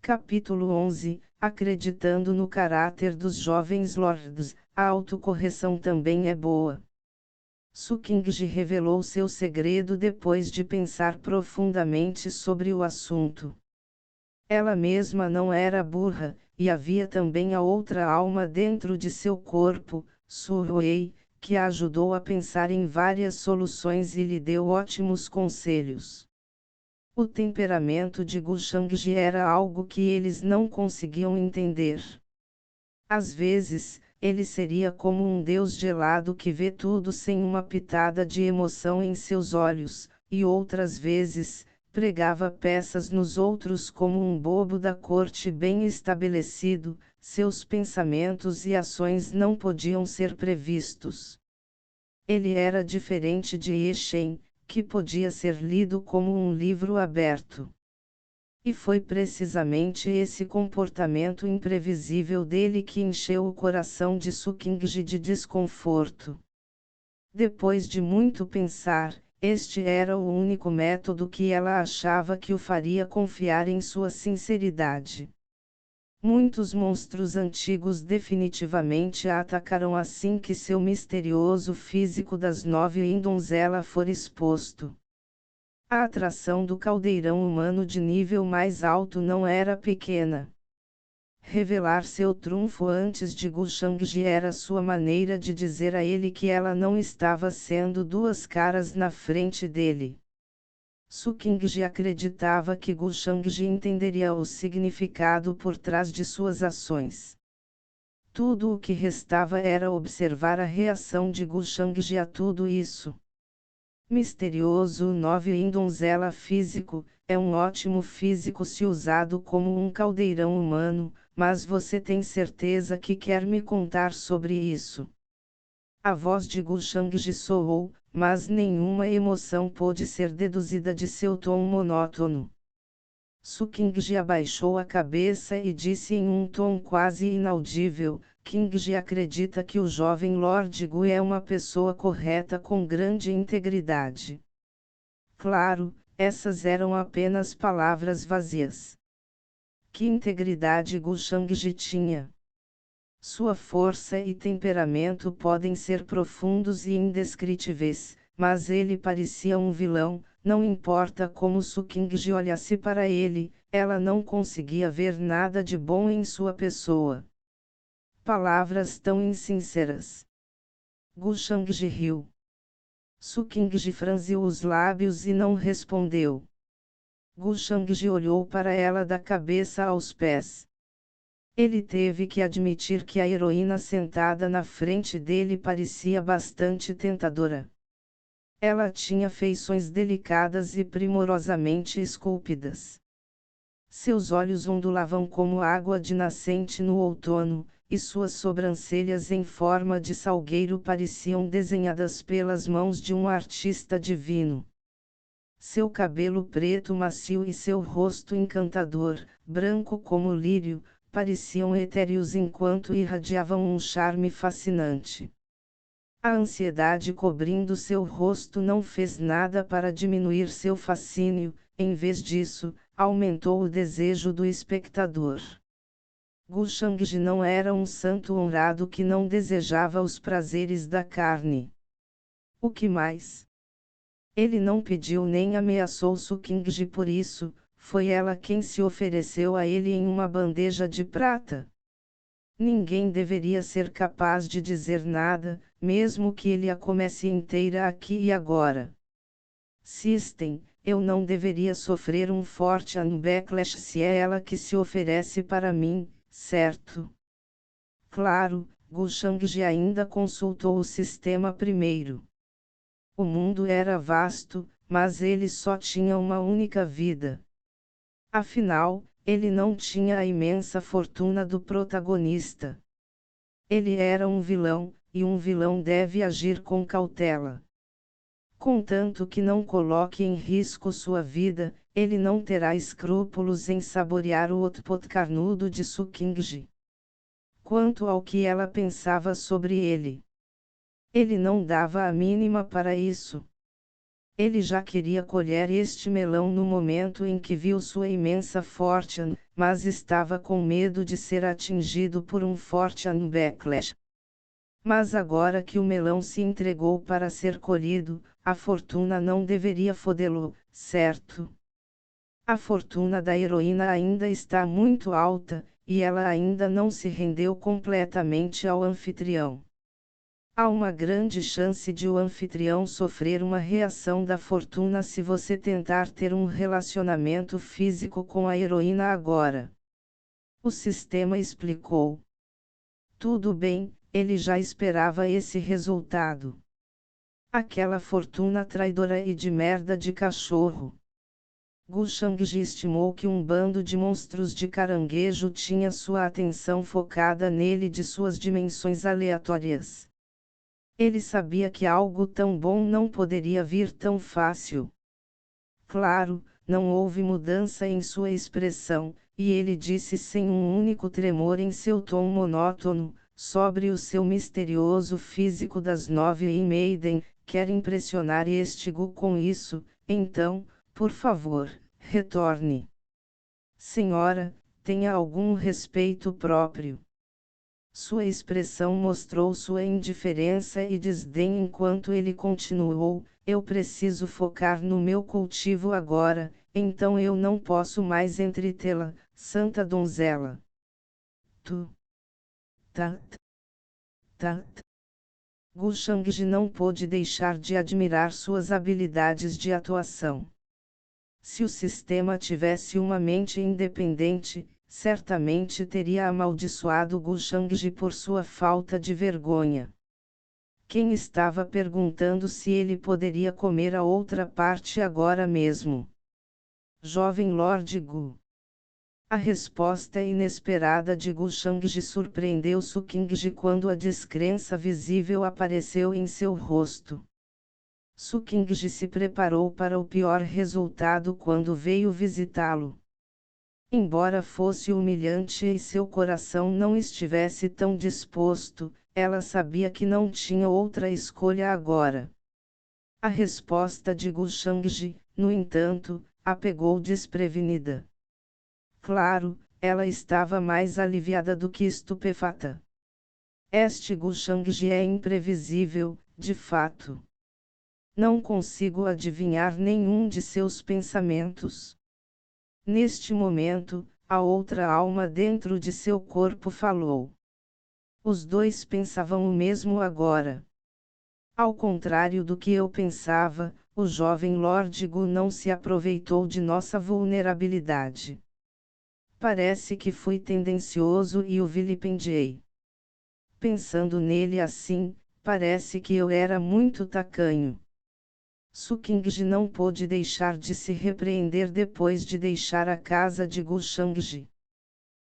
Capítulo 11 Acreditando no caráter dos jovens lords, a autocorreção também é boa. Su Qingji revelou seu segredo depois de pensar profundamente sobre o assunto. Ela mesma não era burra, e havia também a outra alma dentro de seu corpo, Su Wei, que a ajudou a pensar em várias soluções e lhe deu ótimos conselhos. O temperamento de Gu Shangji era algo que eles não conseguiam entender. Às vezes, ele seria como um deus gelado que vê tudo sem uma pitada de emoção em seus olhos, e outras vezes, pregava peças nos outros como um bobo da corte bem estabelecido, seus pensamentos e ações não podiam ser previstos. Ele era diferente de Ye Shen, que podia ser lido como um livro aberto. E foi precisamente esse comportamento imprevisível dele que encheu o coração de Su Qingji de desconforto. Depois de muito pensar, este era o único método que ela achava que o faria confiar em sua sinceridade. Muitos monstros antigos definitivamente a atacaram assim que seu misterioso físico das 9 em donzela for exposto. A atração do caldeirão humano de nível mais alto não era pequena. Revelar seu trunfo antes de Gu Shangji era sua maneira de dizer a ele que ela não estava sendo duas caras na frente dele. Su Qingji acreditava que Gu Shangji entenderia o significado por trás de suas ações. Tudo o que restava era observar a reação de Gu Shangji a tudo isso. Misterioso 9 em donzela físico, é um ótimo físico se usado como um caldeirão humano, mas você tem certeza que quer me contar sobre isso? A voz de Gu Shangji soou, mas nenhuma emoção pôde ser deduzida de seu tom monótono. Su Qingji abaixou a cabeça e disse em um tom quase inaudível: Qingji acredita que o jovem Lord Gu é uma pessoa correta com grande integridade. Claro, essas eram apenas palavras vazias. Que integridade Gu Shangji tinha? Sua força e temperamento podem ser profundos e indescritíveis, mas ele parecia um vilão, não importa como Su Qingji olhasse para ele, ela não conseguia ver nada de bom em sua pessoa. Palavras tão insinceras. Gu Shangji riu. Su Qingji franziu os lábios e não respondeu. Gu Shangji olhou para ela da cabeça aos pés. Ele teve que admitir que a heroína sentada na frente dele parecia bastante tentadora. Ela tinha feições delicadas e primorosamente esculpidas. Seus olhos ondulavam como água de nascente no outono, e suas sobrancelhas em forma de salgueiro pareciam desenhadas pelas mãos de um artista divino. Seu cabelo preto macio e seu rosto encantador, branco como lírio, pareciam etéreos enquanto irradiavam um charme fascinante. A ansiedade cobrindo seu rosto não fez nada para diminuir seu fascínio, em vez disso, aumentou o desejo do espectador. Gu Shangji não era um santo honrado que não desejava os prazeres da carne. O que mais? Ele não pediu nem ameaçou Su Qingji por isso, foi ela quem se ofereceu a ele em uma bandeja de prata. Ninguém deveria ser capaz de dizer nada, mesmo que ele a comesse inteira aqui e agora. System, eu não deveria sofrer um forte backlash se é ela que se oferece para mim, certo? Claro, Gu Shangji ainda consultou o sistema primeiro. O mundo era vasto, mas ele só tinha uma única vida. Afinal, ele não tinha a imensa fortuna do protagonista. Ele era um vilão, e um vilão deve agir com cautela. Contanto que não coloque em risco sua vida, ele não terá escrúpulos em saborear o output carnudo de Su Qingji. Quanto ao que ela pensava sobre ele, ele não dava a mínima para isso. Ele já queria colher este melão no momento em que viu sua imensa fortune, mas estava com medo de ser atingido por um fortune backlash. Mas agora que o melão se entregou para ser colhido, a fortuna não deveria fodê-lo, certo? A fortuna da heroína ainda está muito alta, e ela ainda não se rendeu completamente ao anfitrião. Há uma grande chance de o anfitrião sofrer uma reação da fortuna se você tentar ter um relacionamento físico com a heroína agora. O sistema explicou. Tudo bem, ele já esperava esse resultado. Aquela fortuna traidora e de merda de cachorro. Gu Shangji estimou que um bando de monstros de caranguejo tinha sua atenção focada nele de suas dimensões aleatórias. Ele sabia que algo tão bom não poderia vir tão fácil. Claro, não houve mudança em sua expressão, e ele disse sem um único tremor em seu tom monótono, sobre o seu misterioso físico das 9h30, quer impressionar este Gu com isso, então, por favor, retorne. Senhora, tenha algum respeito próprio. Sua expressão mostrou sua indiferença e desdém enquanto ele continuou: eu preciso focar no meu cultivo agora, então eu não posso mais entretê-la, santa donzela. Tu. Tat. Tat. Gu Shangji não pôde deixar de admirar suas habilidades de atuação. Se o sistema tivesse uma mente independente, certamente teria amaldiçoado Gu Shangji por sua falta de vergonha. Quem estava perguntando se ele poderia comer a outra parte agora mesmo? Jovem Lord Gu. A resposta inesperada de Gu Shangji surpreendeu Su Qingji quando a descrença visível apareceu em seu rosto. Su Qingji se preparou para o pior resultado quando veio visitá-lo. Embora fosse humilhante e seu coração não estivesse tão disposto, ela sabia que não tinha outra escolha agora. A resposta de Gu Shangji, no entanto, a pegou desprevenida. Claro, ela estava mais aliviada do que estupefata. Este Gu Shangji é imprevisível, de fato. Não consigo adivinhar nenhum de seus pensamentos. Neste momento, a outra alma dentro de seu corpo falou. Os dois pensavam o mesmo agora. Ao contrário do que eu pensava, o jovem Lord Gu não se aproveitou de nossa vulnerabilidade. Parece que fui tendencioso e o vilipendiei. Pensando nele assim, parece que eu era muito tacanho. Su Qingji não pôde deixar de se repreender depois de deixar a casa de Gu Shangji.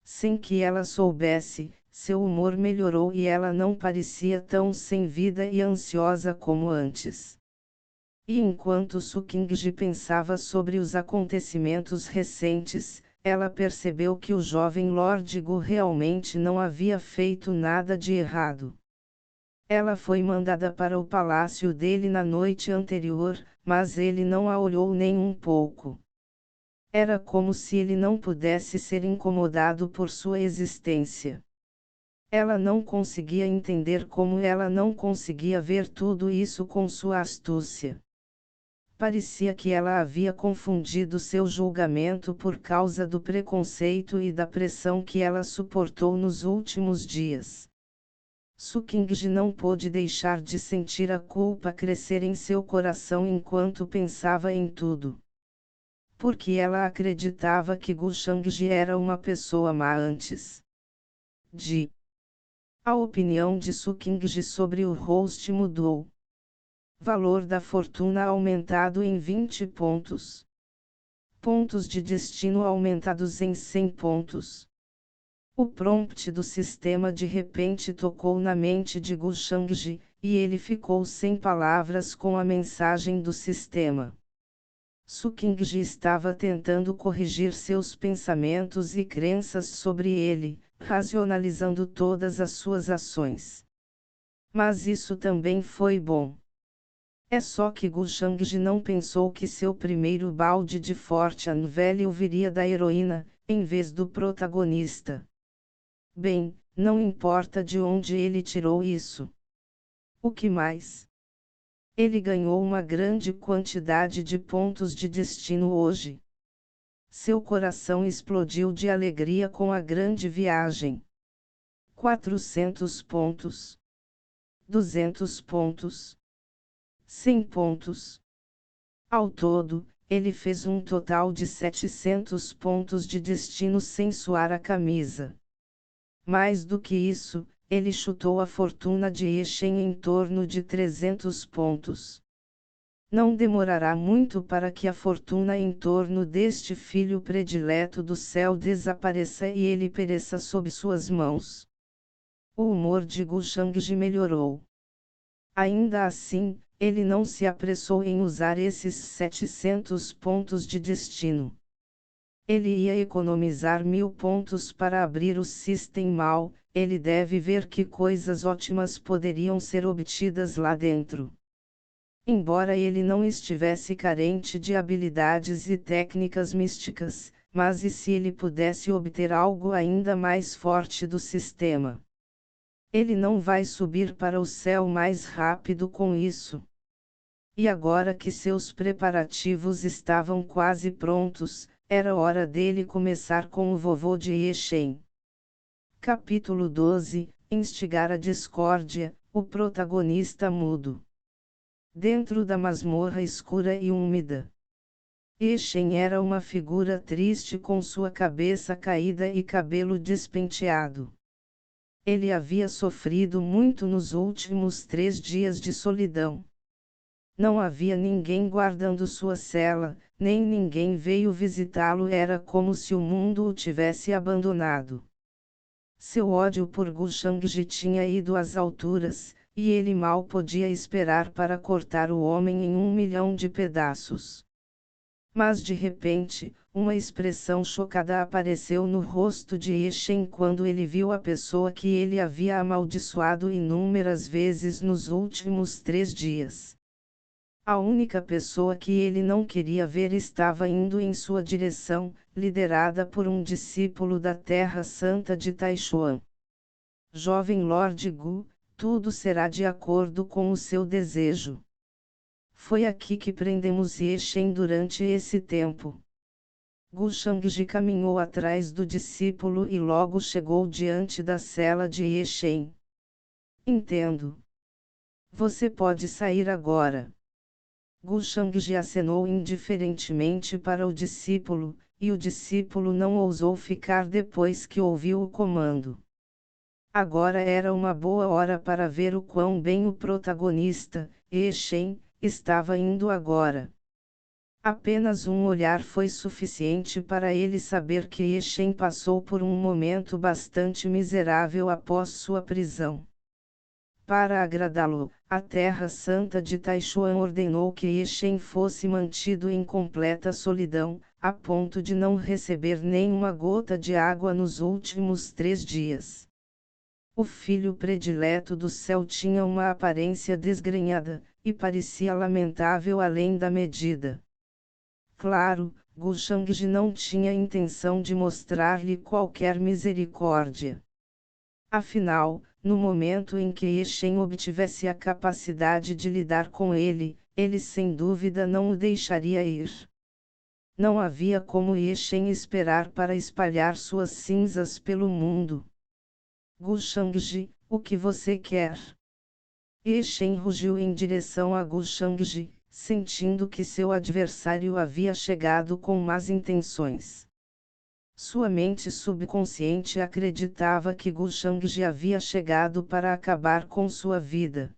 Sem que ela soubesse, seu humor melhorou e ela não parecia tão sem vida e ansiosa como antes. E enquanto Su Qingji pensava sobre os acontecimentos recentes, ela percebeu que o jovem Lord Gu realmente não havia feito nada de errado. Ela foi mandada para o palácio dele na noite anterior, mas ele não a olhou nem um pouco. Era como se ele não pudesse ser incomodado por sua existência. Ela não conseguia entender como ela não conseguia ver tudo isso com sua astúcia. Parecia que ela havia confundido seu julgamento por causa do preconceito e da pressão que ela suportou nos últimos dias. Su Qingji não pôde deixar de sentir a culpa crescer em seu coração enquanto pensava em tudo. Porque ela acreditava que Gu Shangji era uma pessoa má antes de. A opinião de Su Qingji sobre o host mudou. Valor da fortuna aumentado em 20 pontos. Pontos de destino aumentados em 100 pontos. O prompt do sistema de repente tocou na mente de Gu Shangji, e ele ficou sem palavras com a mensagem do sistema. Su Qingji estava tentando corrigir seus pensamentos e crenças sobre ele, racionalizando todas as suas ações. Mas isso também foi bom. É só que Gu Shangji não pensou que seu primeiro balde de Fortune velho viria da heroína, em vez do protagonista. Bem, não importa de onde ele tirou isso. O que mais? Ele ganhou uma grande quantidade de pontos de destino hoje. Seu coração explodiu de alegria com a grande viagem. 400 pontos. 200 pontos. 100 pontos. Ao todo, ele fez um total de 700 pontos de destino sem suar a camisa. Mais do que isso, ele chutou a fortuna de Eshen em torno de 300 pontos. Não demorará muito para que a fortuna em torno deste filho predileto do céu desapareça e ele pereça sob suas mãos. O humor de Gu Shangji melhorou. Ainda assim, ele não se apressou em usar esses 700 pontos de destino. Ele ia economizar 1000 pontos para abrir o System Mal, ele deve ver que coisas ótimas poderiam ser obtidas lá dentro. Embora ele não estivesse carente de habilidades e técnicas místicas, mas e se ele pudesse obter algo ainda mais forte do sistema? Ele não vai subir para o céu mais rápido com isso. E agora que seus preparativos estavam quase prontos, era hora dele começar com o vovô de Eshen. Capítulo 12 – Instigar a discórdia, o protagonista mudo. Dentro da masmorra escura e úmida, Eshen era uma figura triste com sua cabeça caída e cabelo despenteado. Ele havia sofrido muito nos últimos 3 dias de solidão. Não havia ninguém guardando sua cela, nem ninguém veio visitá-lo, era como se o mundo o tivesse abandonado. Seu ódio por Gu Shangji tinha ido às alturas, e ele mal podia esperar para cortar o homem em 1.000.000 de pedaços. Mas de repente, uma expressão chocada apareceu no rosto de Eshen quando ele viu a pessoa que ele havia amaldiçoado inúmeras vezes nos últimos 3 dias. A única pessoa que ele não queria ver estava indo em sua direção, liderada por um discípulo da Terra Santa de Taishuan. Jovem Lord Gu, tudo será de acordo com o seu desejo. Foi aqui que prendemos Eshen durante esse tempo. Gu Shangji caminhou atrás do discípulo e logo chegou diante da cela de Eshen. Entendo. Você pode sair agora. Gu Shangji acenou indiferentemente para o discípulo, e o discípulo não ousou ficar depois que ouviu o comando. Agora era uma boa hora para ver o quão bem o protagonista, Eshen, estava indo agora. Apenas um olhar foi suficiente para ele saber que Eshen passou por um momento bastante miserável após sua prisão. Para agradá-lo, a Terra Santa de Taishuan ordenou que Eshen fosse mantido em completa solidão, a ponto de não receber nenhuma gota de água nos últimos 3 dias. O filho predileto do céu tinha uma aparência desgrenhada, e parecia lamentável além da medida. Claro, Gu Shangji não tinha intenção de mostrar-lhe qualquer misericórdia. Afinal, no momento em que Eshen obtivesse a capacidade de lidar com ele, ele sem dúvida não o deixaria ir. Não havia como Eshen esperar para espalhar suas cinzas pelo mundo. Gu Shangji, o que você quer? Eshen rugiu em direção a Gu Shangji, sentindo que seu adversário havia chegado com más intenções. Sua mente subconsciente acreditava que Gu Shangji havia chegado para acabar com sua vida.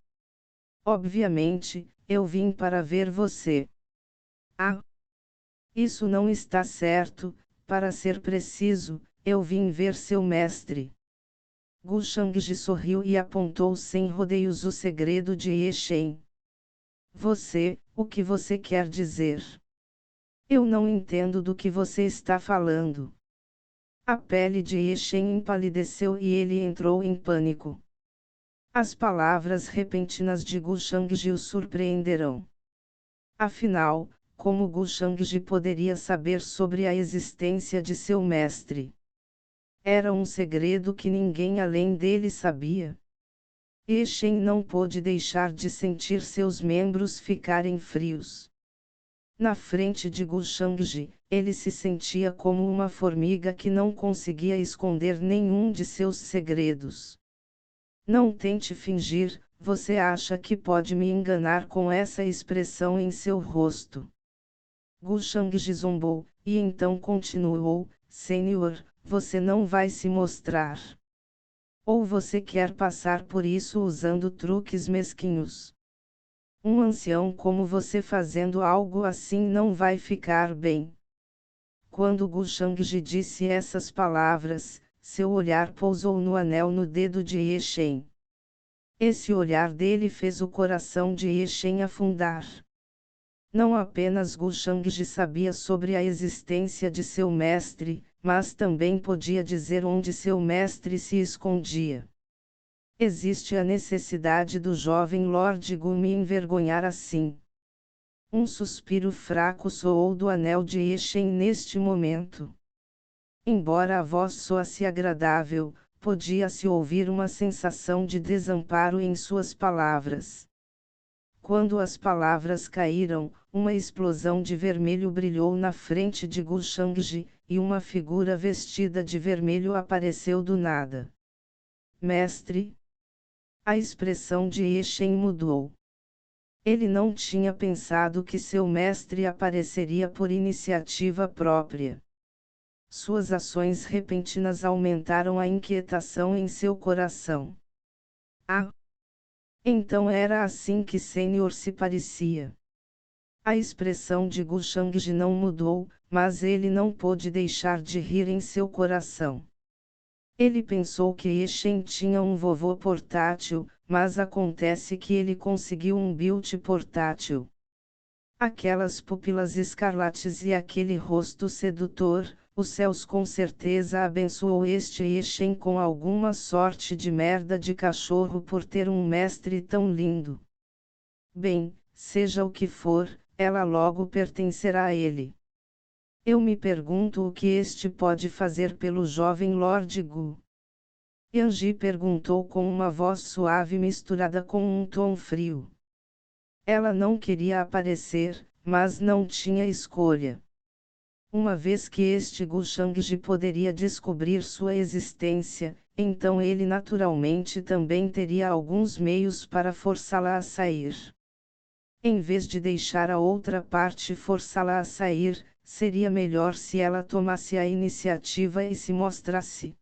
Obviamente, eu vim para ver você. Ah! Isso não está certo, para ser preciso, eu vim ver seu mestre. Gu Shangji sorriu e apontou sem rodeios o segredo de Eshen. Você, o que você quer dizer? Eu não entendo do que você está falando. A pele de Eshen empalideceu e ele entrou em pânico. As palavras repentinas de Gu Shangji o surpreenderão. Afinal, como Gu Shangji poderia saber sobre a existência de seu mestre? Era um segredo que ninguém além dele sabia. Ye Shen não pôde deixar de sentir seus membros ficarem frios. Na frente de Gu Shangji, ele se sentia como uma formiga que não conseguia esconder nenhum de seus segredos. Não tente fingir, você acha que pode me enganar com essa expressão em seu rosto? Gu Shangji zombou, e então continuou, Senhor, você não vai se mostrar. Ou você quer passar por isso usando truques mesquinhos? Um ancião como você fazendo algo assim não vai ficar bem. Quando Gu Shangji disse essas palavras, seu olhar pousou no anel no dedo de Ye Shen. Esse olhar dele fez o coração de Ye Shen afundar. Não apenas Gu Shangji sabia sobre a existência de seu mestre, mas também podia dizer onde seu mestre se escondia. Existe a necessidade do jovem Lord Gu me envergonhar assim. Um suspiro fraco soou do anel de Ye Shen neste momento. Embora a voz soasse agradável, podia-se ouvir uma sensação de desamparo em suas palavras. Quando as palavras caíram, uma explosão de vermelho brilhou na frente de Gu Shangji, e uma figura vestida de vermelho apareceu do nada. Mestre? A expressão de Ye Shen mudou. Ele não tinha pensado que seu mestre apareceria por iniciativa própria. Suas ações repentinas aumentaram a inquietação em seu coração. Ah! Então era assim que Senhor se parecia. A expressão de Gu Shangji não mudou, mas ele não pôde deixar de rir em seu coração. Ele pensou que Ye Shen tinha um vovô portátil, mas acontece que ele conseguiu um Beauty portátil. Aquelas pupilas escarlates e aquele rosto sedutor, os céus com certeza abençoou este Ye Shen com alguma sorte de merda de cachorro por ter um mestre tão lindo. Bem, seja o que for, ela logo pertencerá a ele. Eu me pergunto o que este pode fazer pelo jovem Lord Gu. Yanji perguntou com uma voz suave misturada com um tom frio. Ela não queria aparecer, mas não tinha escolha. Uma vez que este Gu Shangji poderia descobrir sua existência, então ele naturalmente também teria alguns meios para forçá-la a sair. Em vez de deixar a outra parte forçá-la a sair, seria melhor se ela tomasse a iniciativa e se mostrasse.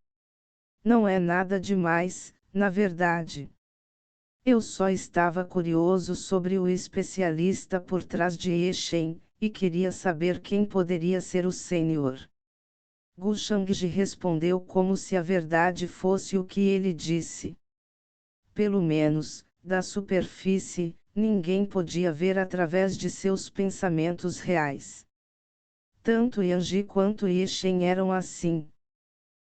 Não é nada demais, na verdade. Eu só estava curioso sobre o especialista por trás de Ye Shen, e queria saber quem poderia ser o Senhor. Gu Shangji respondeu como se a verdade fosse o que ele disse. Pelo menos, da superfície, ninguém podia ver através de seus pensamentos reais. Tanto Yanji quanto Ye Shen eram assim.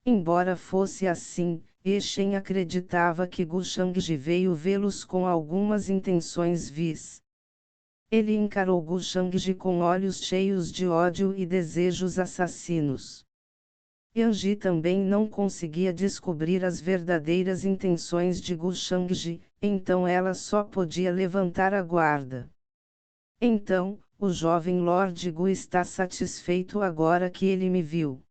Embora fosse assim, Ye Shen acreditava que Gu Shangji veio vê-los com algumas intenções vis. Ele encarou Gu Shangji com olhos cheios de ódio e desejos assassinos. Yanji também não conseguia descobrir as verdadeiras intenções de Gu Shangji, então ela só podia levantar a guarda. Então, o jovem Lord Gu está satisfeito agora que ele me viu.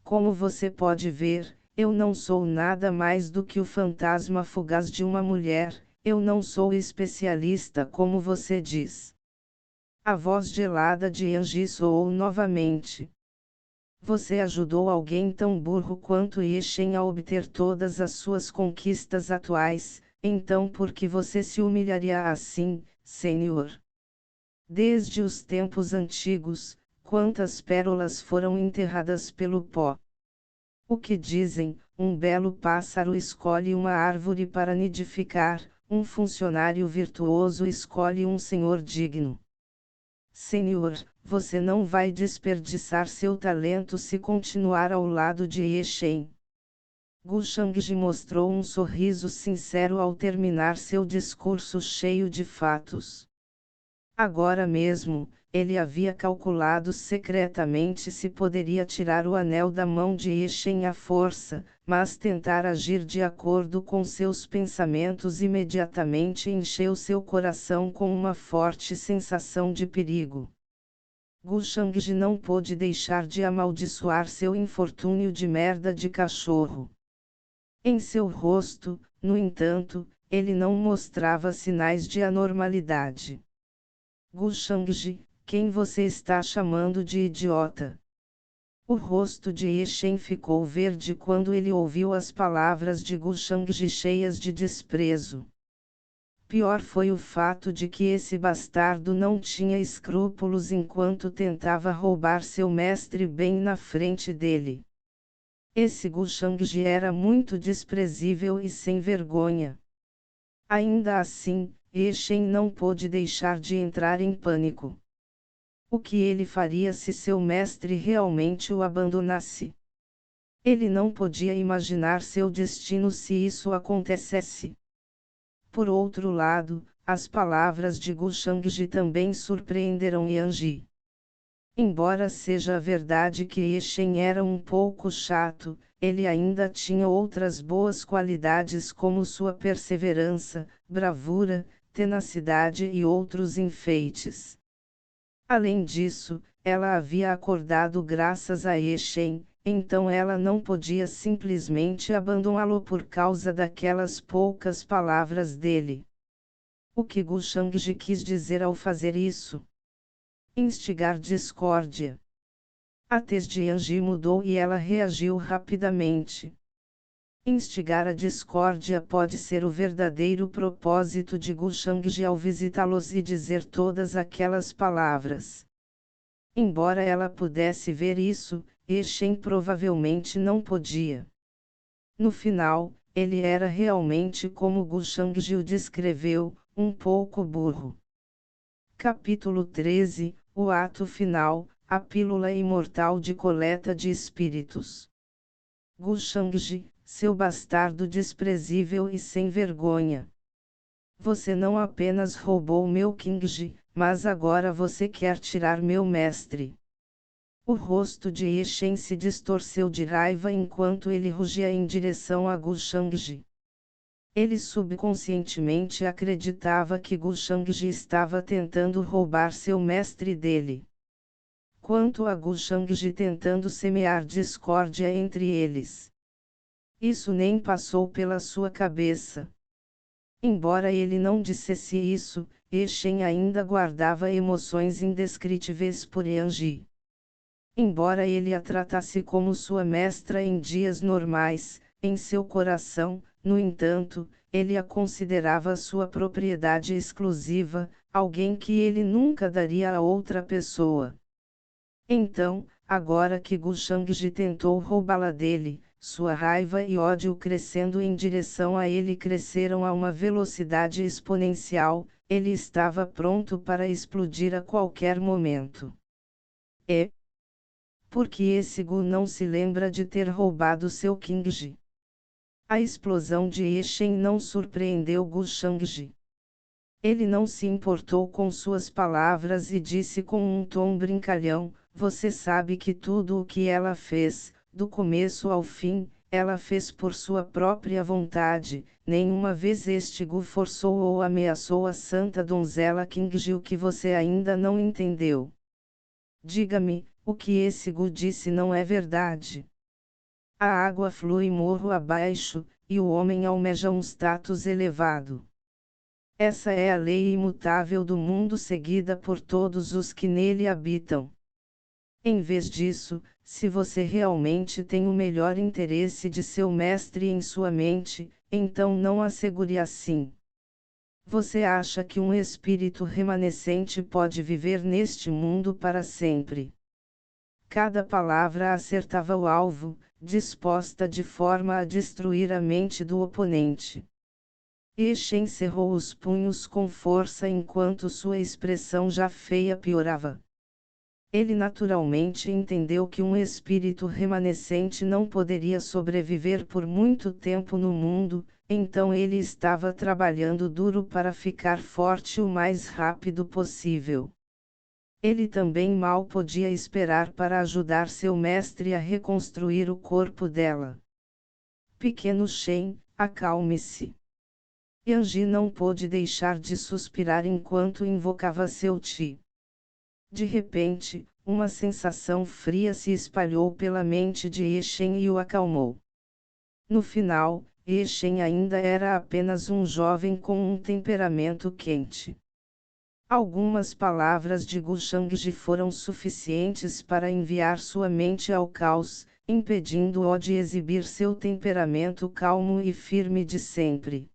Como você pode ver, eu não sou nada mais do que o fantasma fugaz de uma mulher, eu não sou especialista como você diz. A voz gelada de Yanji soou novamente. Você ajudou alguém tão burro quanto Ye Shen a obter todas as suas conquistas atuais, então por que você se humilharia assim, Senhor? Desde os tempos antigos, quantas pérolas foram enterradas pelo pó? O que dizem, um belo pássaro escolhe uma árvore para nidificar, um funcionário virtuoso escolhe um senhor digno. Senhor, você não vai desperdiçar seu talento se continuar ao lado de Ye Shen. Gu Shangji mostrou um sorriso sincero ao terminar seu discurso cheio de fatos. Agora mesmo, ele havia calculado secretamente se poderia tirar o anel da mão de Ye Shen à força, mas tentar agir de acordo com seus pensamentos imediatamente encheu seu coração com uma forte sensação de perigo. Gu Shangji não pôde deixar de amaldiçoar seu infortúnio de merda de cachorro. Em seu rosto, no entanto, ele não mostrava sinais de anormalidade. Gu Shangji, quem você está chamando de idiota? O rosto de Ye Shen ficou verde quando ele ouviu as palavras de Gu Shangji cheias de desprezo. Pior foi o fato de que esse bastardo não tinha escrúpulos enquanto tentava roubar seu mestre bem na frente dele. Esse Gu Shangji era muito desprezível e sem vergonha. Ainda assim, Ye Shen não pôde deixar de entrar em pânico. O que ele faria se seu mestre realmente o abandonasse? Ele não podia imaginar seu destino se isso acontecesse. Por outro lado, as palavras de Gu Shangji também surpreenderam Yanji. Embora seja verdade que Ye Shen era um pouco chato, ele ainda tinha outras boas qualidades como sua perseverança, bravura, tenacidade e outros enfeites. Além disso, ela havia acordado graças a Ye Shen, então ela não podia simplesmente abandoná-lo por causa daquelas poucas palavras dele. O que Gu Shangji quis dizer ao fazer isso? Instigar discórdia. A tez de Yanji mudou e ela reagiu rapidamente. Instigar a discórdia pode ser o verdadeiro propósito de Gu Shangji ao visitá-los e dizer todas aquelas palavras. Embora ela pudesse ver isso, Ye Shen provavelmente não podia. No final, ele era realmente como Gu Shangji o descreveu, um pouco burro. Capítulo 13, o ato final, a pílula imortal de coleta de espíritos. Gu Shangji, seu bastardo desprezível e sem vergonha. Você não apenas roubou meu Kingji, mas agora você quer tirar meu mestre. O rosto de Ye Shen se distorceu de raiva enquanto ele rugia em direção a Gu Shangji. Ele subconscientemente acreditava que Gu Shangji estava tentando roubar seu mestre dele. Quanto a Gu Shangji tentando semear discórdia entre eles. Isso nem passou pela sua cabeça. Embora ele não dissesse isso, Ye Shen ainda guardava emoções indescritíveis por Yanji. Embora ele a tratasse como sua mestra em dias normais, em seu coração, no entanto, ele a considerava sua propriedade exclusiva, alguém que ele nunca daria a outra pessoa. Então, agora que Gu Shangji tentou roubá-la dele, sua raiva e ódio crescendo em direção a ele cresceram a uma velocidade exponencial, ele estava pronto para explodir a qualquer momento. Porque esse Gu não se lembra de ter roubado seu Kingji. A explosão de Ye Shen não surpreendeu Gu Shangji. Ele não se importou com suas palavras e disse com um tom brincalhão, você sabe que tudo o que ela fez, do começo ao fim, ela fez por sua própria vontade, nenhuma vez este Gu forçou ou ameaçou a santa donzela Kingji, o que você ainda não entendeu. Diga-me, o que esse Gu disse não é verdade. A água flui morro abaixo, e o homem almeja um status elevado. Essa é a lei imutável do mundo seguida por todos os que nele habitam. Em vez disso, se você realmente tem o melhor interesse de seu mestre em sua mente, então não assegure assim. Você acha que um espírito remanescente pode viver neste mundo para sempre? Cada palavra acertava o alvo, disposta de forma a destruir a mente do oponente. Ye Shen cerrou os punhos com força enquanto sua expressão já feia piorava. Ele naturalmente entendeu que um espírito remanescente não poderia sobreviver por muito tempo no mundo, então ele estava trabalhando duro para ficar forte o mais rápido possível. Ele também mal podia esperar para ajudar seu mestre a reconstruir o corpo dela. Pequeno Shen, acalme-se. Yanji não pôde deixar de suspirar enquanto invocava seu Ti. De repente, uma sensação fria se espalhou pela mente de Eshen e o acalmou. No final, Eshen ainda era apenas um jovem com um temperamento quente. Algumas palavras de Gu Shangji foram suficientes para enviar sua mente ao caos, impedindo-o de exibir seu temperamento calmo e firme de sempre.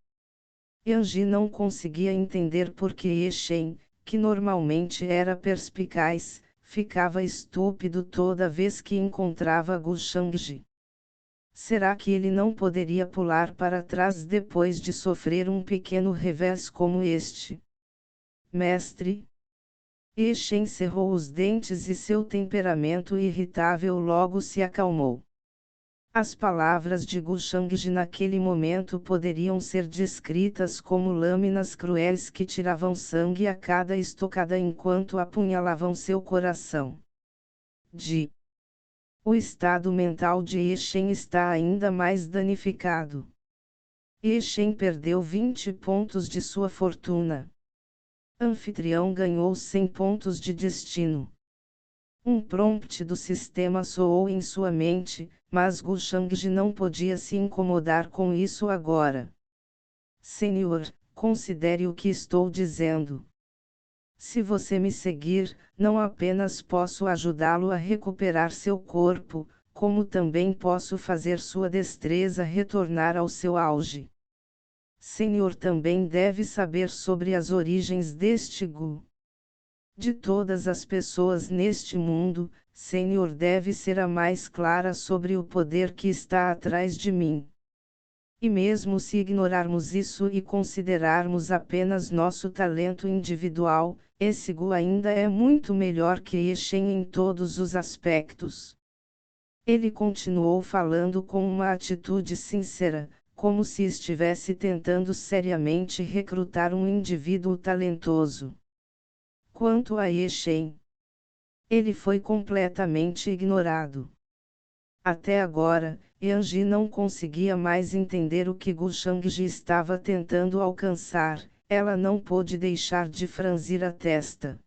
Yanji não conseguia entender por que Eshen, que normalmente era perspicaz, ficava estúpido toda vez que encontrava Gu Shangji. Será que ele não poderia pular para trás depois de sofrer um pequeno revés como este? Mestre? Eshen cerrou os dentes e seu temperamento irritável logo se acalmou. As palavras de Gu Shangji naquele momento poderiam ser descritas como lâminas cruéis que tiravam sangue a cada estocada enquanto apunhalavam seu coração. O estado mental de Eshen está ainda mais danificado. Eshen perdeu 20 pontos de sua fortuna. Anfitrião ganhou 100 pontos de destino. Um prompt do sistema soou em sua mente, mas Gu Shangji não podia se incomodar com isso agora. Senhor, considere o que estou dizendo. Se você me seguir, não apenas posso ajudá-lo a recuperar seu corpo, como também posso fazer sua destreza retornar ao seu auge. Senhor também deve saber sobre as origens deste Gu. De todas as pessoas neste mundo, Senhor deve ser a mais clara sobre o poder que está atrás de mim. E mesmo se ignorarmos isso e considerarmos apenas nosso talento individual, esse Gu ainda é muito melhor que Eshen em todos os aspectos. Ele continuou falando com uma atitude sincera, como se estivesse tentando seriamente recrutar um indivíduo talentoso. Quanto a Eshen, ele foi completamente ignorado. Até agora, Yanji não conseguia mais entender o que Gu Shangji estava tentando alcançar, ela não pôde deixar de franzir a testa.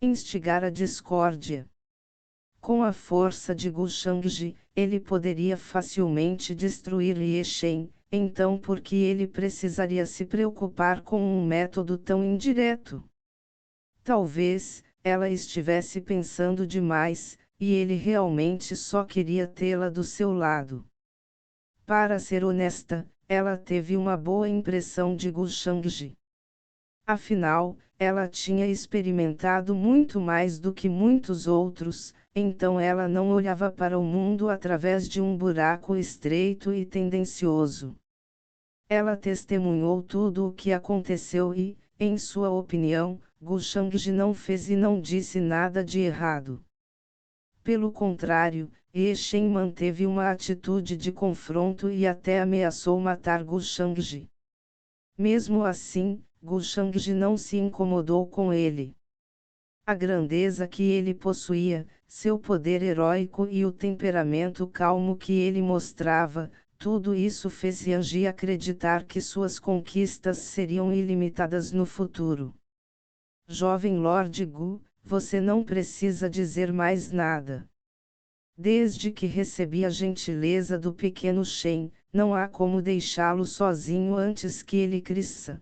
Instigar a discórdia. Com a força de Gu Shangji, ele poderia facilmente destruir Eshen, então por que ele precisaria se preocupar com um método tão indireto? Talvez, ela estivesse pensando demais, e ele realmente só queria tê-la do seu lado. Para ser honesta, ela teve uma boa impressão de Gu Shangji. Afinal, ela tinha experimentado muito mais do que muitos outros, então ela não olhava para o mundo através de um buraco estreito e tendencioso. Ela testemunhou tudo o que aconteceu e, em sua opinião, Gu Shangji não fez e não disse nada de errado. Pelo contrário, Eshen manteve uma atitude de confronto e até ameaçou matar Gu Shangji. Mesmo assim, Gu Shangji não se incomodou com ele. A grandeza que ele possuía, seu poder heróico e o temperamento calmo que ele mostrava, tudo isso fez Yanji acreditar que suas conquistas seriam ilimitadas no futuro. Jovem Lord Gu, você não precisa dizer mais nada. Desde que recebi a gentileza do pequeno Shen, não há como deixá-lo sozinho antes que ele cresça.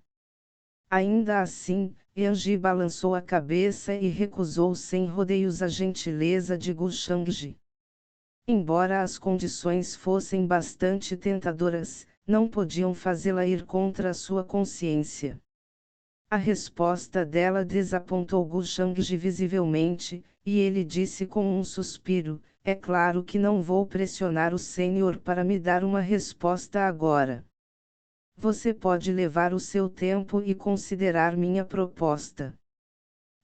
Ainda assim, Yanji balançou a cabeça e recusou sem rodeios a gentileza de Gu Shangji. Embora as condições fossem bastante tentadoras, não podiam fazê-la ir contra a sua consciência. A resposta dela desapontou Gu Shangji visivelmente, e ele disse com um suspiro: é claro que não vou pressionar o Senhor para me dar uma resposta agora. Você pode levar o seu tempo e considerar minha proposta.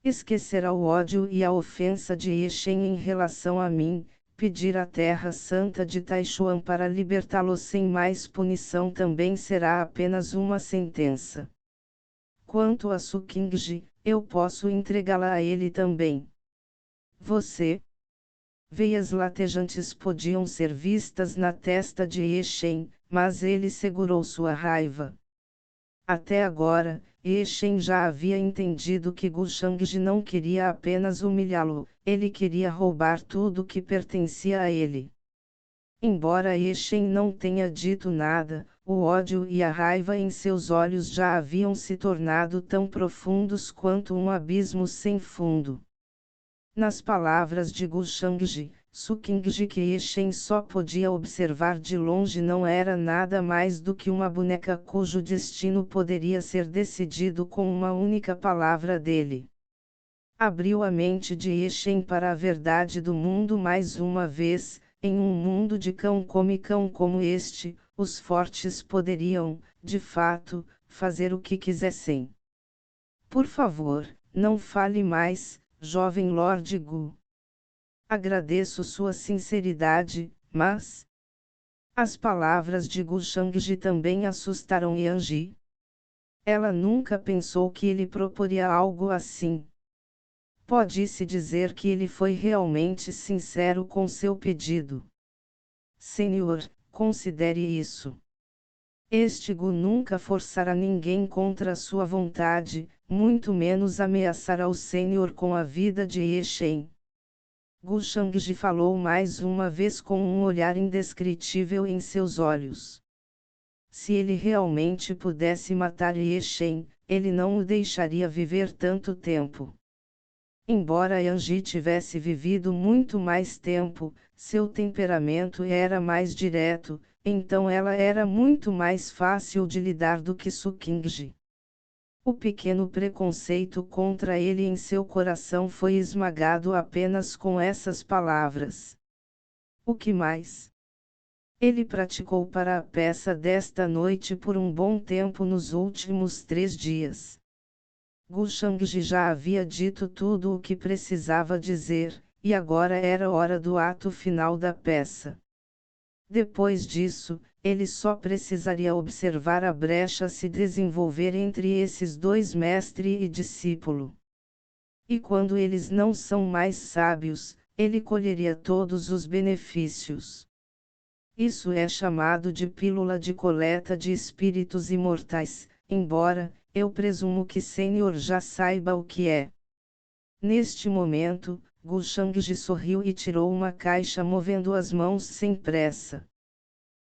esquecerá o ódio e a ofensa de Yeshen em relação a mim, pedir a Terra Santa de Taichuan para libertá-lo sem mais punição também será apenas uma sentença. Quanto a Su Qingji, eu posso entregá-la a ele também. Você? Veias latejantes podiam ser vistas na testa de Yeshen, mas ele segurou sua raiva. Até agora, Yeshen já havia entendido que Gu Shangji não queria apenas humilhá-lo, ele queria roubar tudo que pertencia a ele. Embora Yeshen não tenha dito nada, o ódio e a raiva em seus olhos já haviam se tornado tão profundos quanto um abismo sem fundo. Nas palavras de Gu Shangji, Su Qingji que Yeshen só podia observar de longe não era nada mais do que uma boneca cujo destino poderia ser decidido com uma única palavra dele. Abriu a mente de Yeshen para a verdade do mundo mais uma vez. Em um mundo de cão come cão como este, os fortes poderiam, de fato, fazer o que quisessem. Por favor, não fale mais, jovem Lord Gu. Agradeço sua sinceridade, mas... As palavras de Gu Shangji também assustaram Yanji. Ela nunca pensou que ele proporia algo assim. Pode-se dizer que ele foi realmente sincero com seu pedido. Senhor, considere isso. Este Gu nunca forçará ninguém contra sua vontade, muito menos ameaçará o Senhor com a vida de Yeshen. Gu Shangji falou mais uma vez com um olhar indescritível em seus olhos. Se ele realmente pudesse matar Yeshen, ele não o deixaria viver tanto tempo. Embora Yanji tivesse vivido muito mais tempo, seu temperamento era mais direto, então ela era muito mais fácil de lidar do que Su Qingji. O pequeno preconceito contra ele em seu coração foi esmagado apenas com essas palavras. O que mais? Ele praticou para a peça desta noite por um bom tempo nos últimos 3 dias. Gu Shangji já havia dito tudo o que precisava dizer, e agora era hora do ato final da peça. Depois disso, ele só precisaria observar a brecha se desenvolver entre esses dois mestre e discípulo. E quando eles não são mais sábios, ele colheria todos os benefícios. Isso é chamado de pílula de coleta de espíritos imortais, embora, eu presumo que Senhor já saiba o que é. Neste momento, Gu Shangji sorriu e tirou uma caixa movendo as mãos sem pressa.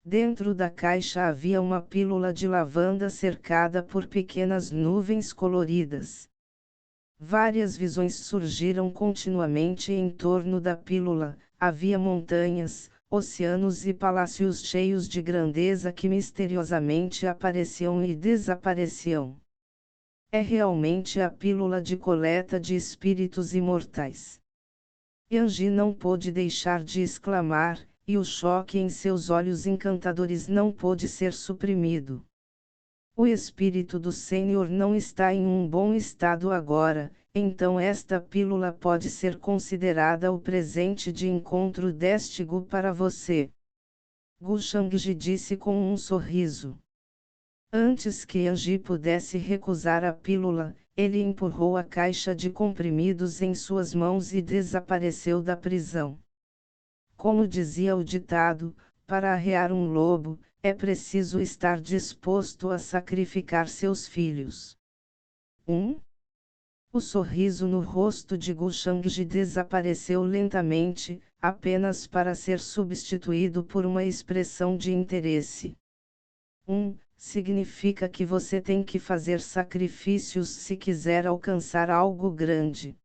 Dentro da caixa havia uma pílula de lavanda cercada por pequenas nuvens coloridas. Várias visões surgiram continuamente em torno da pílula, havia montanhas, oceanos e palácios cheios de grandeza que misteriosamente apareciam e desapareciam. É realmente a pílula de coleta de espíritos imortais. Yanji não pôde deixar de exclamar, e o choque em seus olhos encantadores não pôde ser suprimido. O espírito do Senhor não está em um bom estado agora, então esta pílula pode ser considerada o presente de encontro deste Gu para você. Gu Shangji disse com um sorriso. Antes que Yanji pudesse recusar a pílula, ele empurrou a caixa de comprimidos em suas mãos e desapareceu da prisão. Como dizia o ditado, para arrear um lobo, é preciso estar disposto a sacrificar seus filhos. O sorriso no rosto de Gu Shangji desapareceu lentamente, apenas para ser substituído por uma expressão de interesse. Significa que você tem que fazer sacrifícios se quiser alcançar algo grande.